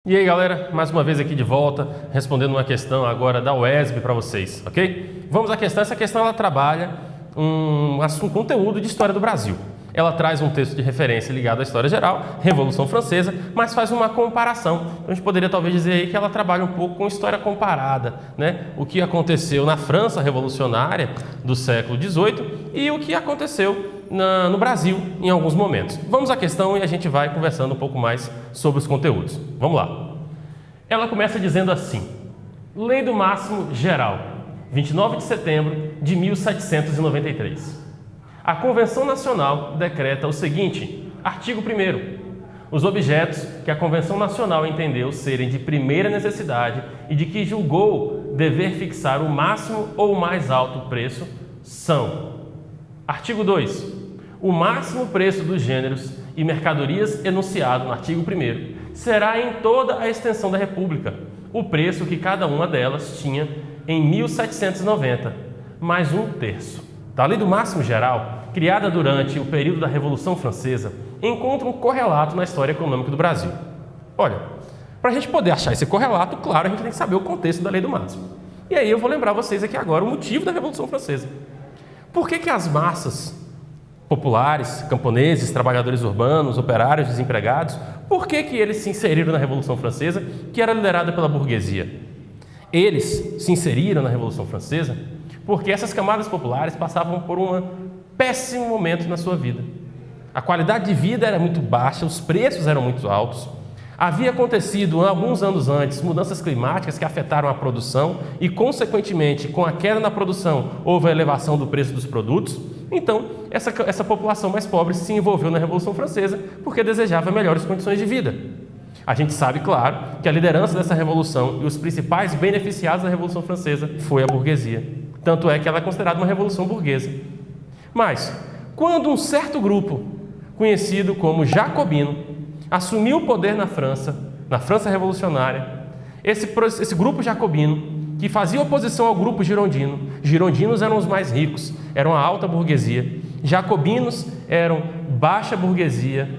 E aí galera, mais uma vez aqui de volta, respondendo uma questão agora da UESB para vocês, ok? Vamos à questão, essa questão ela trabalha um conteúdo de história do Brasil. Ela traz um texto de referência ligado à história geral, Revolução Francesa, mas faz uma comparação. A gente poderia talvez dizer aí que ela trabalha um pouco com história comparada, né? O que aconteceu na França revolucionária do século XVIII e o que aconteceu no Brasil em alguns momentos. Vamos à questão e a gente vai conversando um pouco mais sobre os conteúdos. Vamos lá. Ela começa dizendo assim: Lei do Máximo Geral, 29 de setembro de 1793. A Convenção Nacional decreta o seguinte, artigo 1º. Os objetos que a Convenção Nacional entendeu serem de primeira necessidade e de que julgou dever fixar o máximo ou o mais alto preço são: artigo 2. O máximo preço dos gêneros e mercadorias enunciado no artigo 1º será em toda a extensão da República o preço que cada uma delas tinha em 1790, mais 1/3. Da Lei do Máximo Geral, criada durante o período da Revolução Francesa, encontra um correlato na história econômica do Brasil. Olha, para a gente poder achar esse correlato, claro, a gente tem que saber o contexto da Lei do Máximo. E aí eu vou lembrar vocês aqui agora o motivo da Revolução Francesa. Por que as massas populares, camponeses, trabalhadores urbanos, operários, desempregados, por que eles se inseriram na Revolução Francesa, que era liderada pela burguesia? Eles se inseriram na Revolução Francesa porque essas camadas populares passavam por um péssimo momento na sua vida. A qualidade de vida era muito baixa, os preços eram muito altos. Havia acontecido, alguns anos antes, mudanças climáticas que afetaram a produção e, consequentemente, com a queda na produção, houve a elevação do preço dos produtos. Então, essa população mais pobre se envolveu na Revolução Francesa porque desejava melhores condições de vida. A gente sabe, claro, que a liderança dessa revolução e os principais beneficiados da Revolução Francesa foi a burguesia. Tanto é que ela é considerada uma revolução burguesa. Mas, quando um certo grupo, conhecido como jacobino, assumiu o poder na França revolucionária, esse grupo jacobino, que fazia oposição ao grupo girondino, girondinos eram os mais ricos, eram a alta burguesia, jacobinos eram baixa burguesia,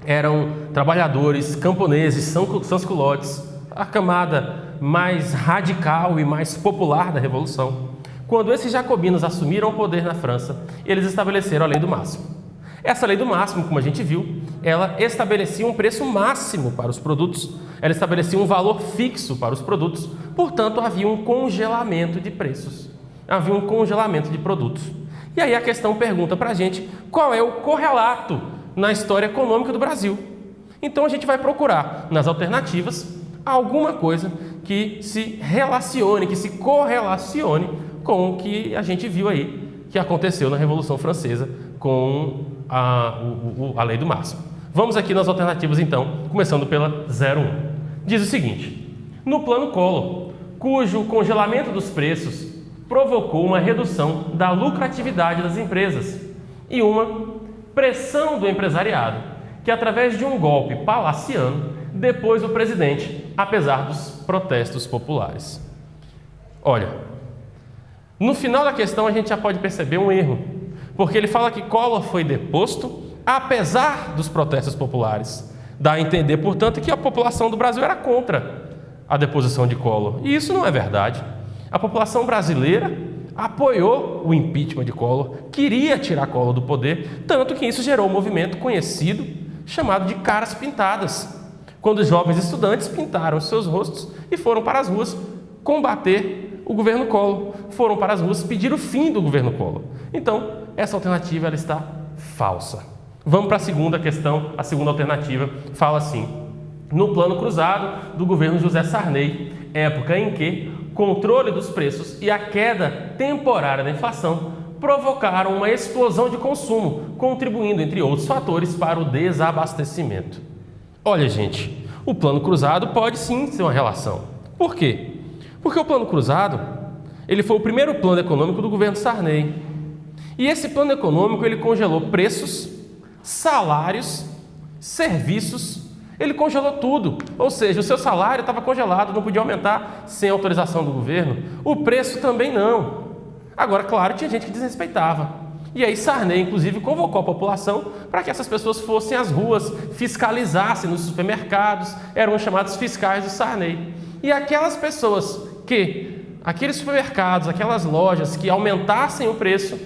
eram trabalhadores, camponeses, sans-culottes, a camada mais radical e mais popular da Revolução. Quando esses jacobinos assumiram o poder na França, eles estabeleceram a Lei do Máximo. Essa Lei do Máximo, como a gente viu, ela estabelecia um preço máximo para os produtos, ela estabelecia um valor fixo para os produtos, portanto havia um congelamento de preços, havia um congelamento de produtos. E aí a questão pergunta para a gente qual é o correlato na história econômica do Brasil. Então a gente vai procurar nas alternativas alguma coisa que se relacione, que se correlacione com o que a gente viu aí que aconteceu na Revolução Francesa com a Lei do Máximo. Vamos aqui nas alternativas então, começando pela 01. Diz o seguinte: no Plano Collor, cujo congelamento dos preços provocou uma redução da lucratividade das empresas e uma pressão do empresariado, que através de um golpe palaciano depôs o presidente, apesar dos protestos populares. Olha, no final da questão a gente já pode perceber um erro, porque ele fala que Collor foi deposto apesar dos protestos populares. Dá a entender, portanto, que a população do Brasil era contra a deposição de Collor. E isso não é verdade. A população brasileira apoiou o impeachment de Collor, queria tirar Collor do poder, tanto que isso gerou um movimento conhecido chamado de Caras Pintadas, quando os jovens estudantes pintaram seus rostos e foram para as ruas combater o governo Collor, foram para as ruas pedir o fim do governo Collor. Então, essa alternativa ela está falsa. Vamos para a segunda questão. A segunda alternativa fala assim: no plano cruzado do governo José Sarney, época em que controle dos preços e a queda temporária da inflação provocaram uma explosão de consumo, contribuindo, entre outros fatores, para o desabastecimento. Olha, gente, o plano cruzado pode sim ser uma relação. Por quê? Porque o plano cruzado, ele foi o primeiro plano econômico do governo Sarney. E esse plano econômico, ele congelou preços, salários, serviços, ele congelou tudo. Ou seja, o seu salário estava congelado, não podia aumentar sem autorização do governo. O preço também não. Agora, claro, tinha gente que desrespeitava. E aí Sarney, inclusive, convocou a população para que essas pessoas fossem às ruas, fiscalizassem nos supermercados, eram os chamados fiscais do Sarney. E aquelas pessoas aqueles supermercados, aquelas lojas que aumentassem o preço,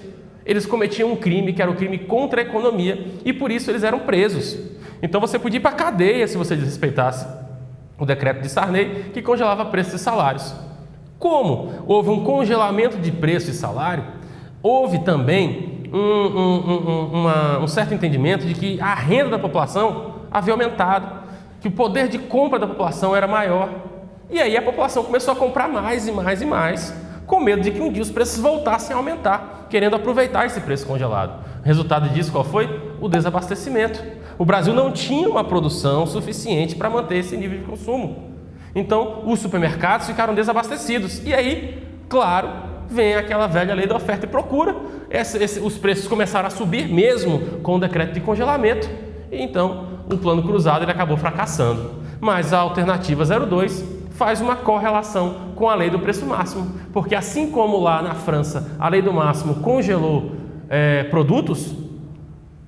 eles cometiam um crime, que era o crime contra a economia, e por isso eles eram presos. Então você podia ir para a cadeia se você desrespeitasse o decreto de Sarney, que congelava preços e salários. Como houve um congelamento de preço e salário, houve também um certo entendimento de que a renda da população havia aumentado, que o poder de compra da população era maior. E aí a população começou a comprar mais e mais e mais, com medo de que um dia os preços voltassem a aumentar, querendo aproveitar esse preço congelado. O resultado disso qual foi? O desabastecimento. O Brasil não tinha uma produção suficiente para manter esse nível de consumo. Então, os supermercados ficaram desabastecidos. E aí, claro, vem aquela velha lei da oferta e procura. Os preços começaram a subir mesmo com o decreto de congelamento. E então, o plano cruzado ele acabou fracassando. Mas a alternativa 02 faz uma correlação com a lei do preço máximo. Porque assim como lá na França a lei do máximo congelou produtos,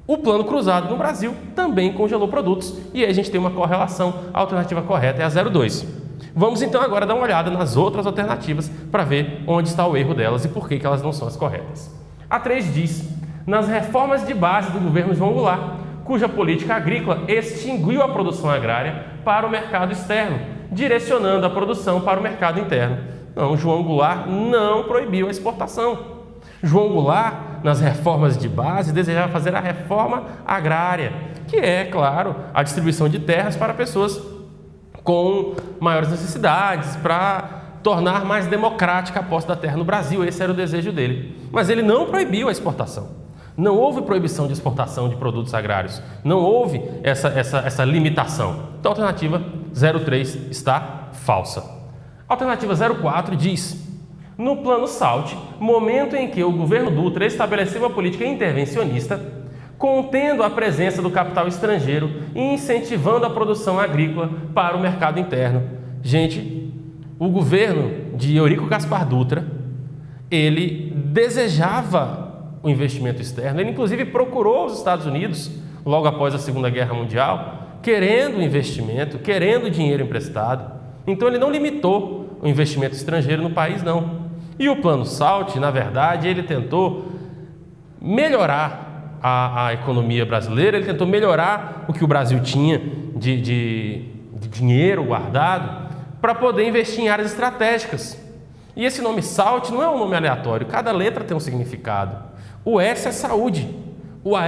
o plano cruzado no Brasil também congelou produtos. E aí a gente tem uma correlação. A alternativa correta é a 02. Vamos então agora dar uma olhada nas outras alternativas para ver onde está o erro delas e por que elas não são as corretas. A 3 diz: nas reformas de base do governo João Goulart, cuja política agrícola extinguiu a produção agrária para o mercado externo, direcionando a produção para o mercado interno. Não, João Goulart não proibiu a exportação. João Goulart, nas reformas de base, desejava fazer a reforma agrária, que é, claro, a distribuição de terras para pessoas com maiores necessidades, para tornar mais democrática a posse da terra no Brasil. Esse era o desejo dele. Mas ele não proibiu a exportação. Não houve proibição de exportação de produtos agrários. Não houve essa limitação. Então a alternativa 03 está falsa. A alternativa 04 diz: no plano SALT, momento em que o governo Dutra estabeleceu uma política intervencionista, contendo a presença do capital estrangeiro e incentivando a produção agrícola para o mercado interno. Gente, o governo de Eurico Gaspar Dutra, ele desejava o investimento externo, ele inclusive procurou os Estados Unidos, logo após a Segunda Guerra Mundial, querendo investimento, querendo dinheiro emprestado. Então ele não limitou o investimento estrangeiro no país, não. E o plano SALT, na verdade, ele tentou melhorar a economia brasileira, ele tentou melhorar o que o Brasil tinha de dinheiro guardado para poder investir em áreas estratégicas. E esse nome SALT não é um nome aleatório, cada letra tem um significado. O S é saúde, o AL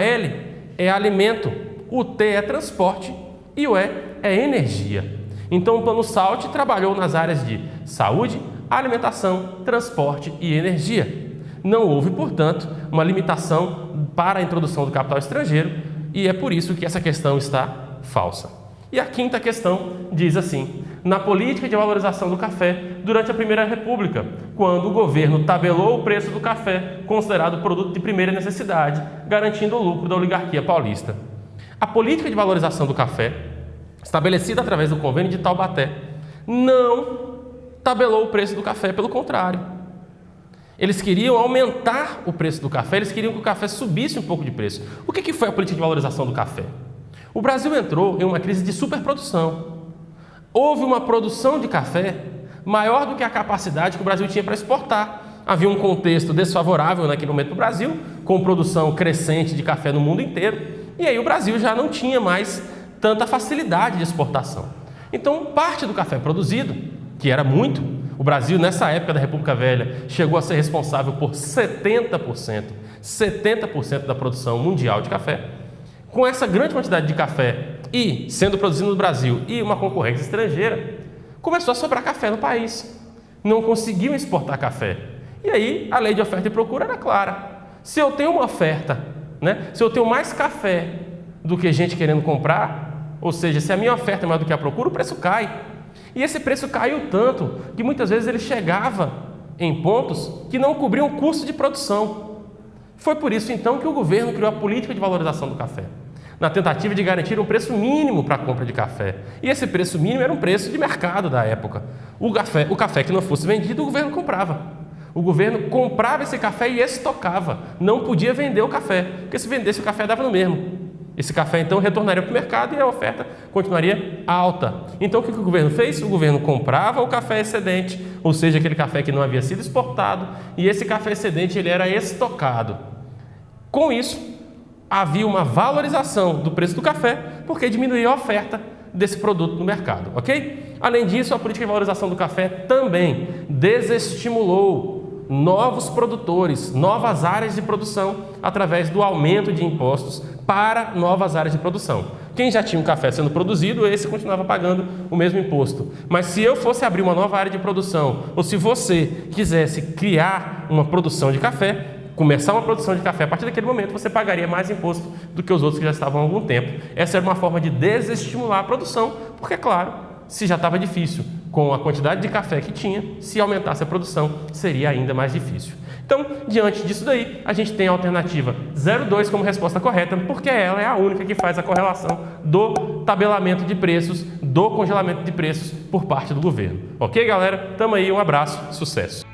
é alimento, o T é transporte e o E é energia. Então o plano SALT trabalhou nas áreas de saúde, alimentação, transporte e energia. Não houve, portanto, uma limitação para a introdução do capital estrangeiro e é por isso que essa questão está falsa. E a quinta questão diz assim: na política de valorização do café durante a Primeira República, quando o governo tabelou o preço do café, considerado produto de primeira necessidade, garantindo o lucro da oligarquia paulista. A política de valorização do café, estabelecida através do convênio de Taubaté, não tabelou o preço do café, pelo contrário. Eles queriam aumentar o preço do café, eles queriam que o café subisse um pouco de preço. O que foi a política de valorização do café? O Brasil entrou em uma crise de superprodução. Houve uma produção de café maior do que a capacidade que o Brasil tinha para exportar. Havia um contexto desfavorável naquele momento para o Brasil, com produção crescente de café no mundo inteiro, e aí o Brasil já não tinha mais tanta facilidade de exportação. Então, parte do café produzido, que era muito, o Brasil, nessa época da República Velha, chegou a ser responsável por 70% da produção mundial de café. Com essa grande quantidade de café e sendo produzido no Brasil e uma concorrência estrangeira, começou a sobrar café no país. Não conseguiam exportar café. E aí a lei de oferta e procura era clara. Se eu tenho uma oferta, se eu tenho mais café do que gente querendo comprar, ou seja, se a minha oferta é maior do que a procura, o preço cai. E esse preço caiu tanto que muitas vezes ele chegava em pontos que não cobriam o custo de produção. Foi por isso então que o governo criou a política de valorização do café, na tentativa de garantir um preço mínimo para a compra de café. E esse preço mínimo era um preço de mercado da época. O café que não fosse vendido, o governo comprava. O governo comprava esse café e estocava. Não podia vender o café, porque se vendesse o café dava no mesmo. Esse café então retornaria para o mercado e a oferta continuaria alta. Então o que o governo fez? O governo comprava o café excedente, ou seja, aquele café que não havia sido exportado, e esse café excedente ele era estocado. Com isso, havia uma valorização do preço do café, porque diminuía a oferta desse produto no mercado, ok? Além disso, a política de valorização do café também desestimulou novos produtores, novas áreas de produção, através do aumento de impostos para novas áreas de produção. Quem já tinha um café sendo produzido, esse continuava pagando o mesmo imposto. Mas se eu fosse abrir uma nova área de produção, ou se você quisesse criar uma produção de café, começar uma produção de café, a partir daquele momento você pagaria mais imposto do que os outros que já estavam há algum tempo. Essa era uma forma de desestimular a produção, porque, claro, se já estava difícil com a quantidade de café que tinha, se aumentasse a produção, seria ainda mais difícil. Então, diante disso daí, a gente tem a alternativa 02 como resposta correta, porque ela é a única que faz a correlação do tabelamento de preços, do congelamento de preços por parte do governo. Ok, galera? Tamo aí, um abraço, sucesso!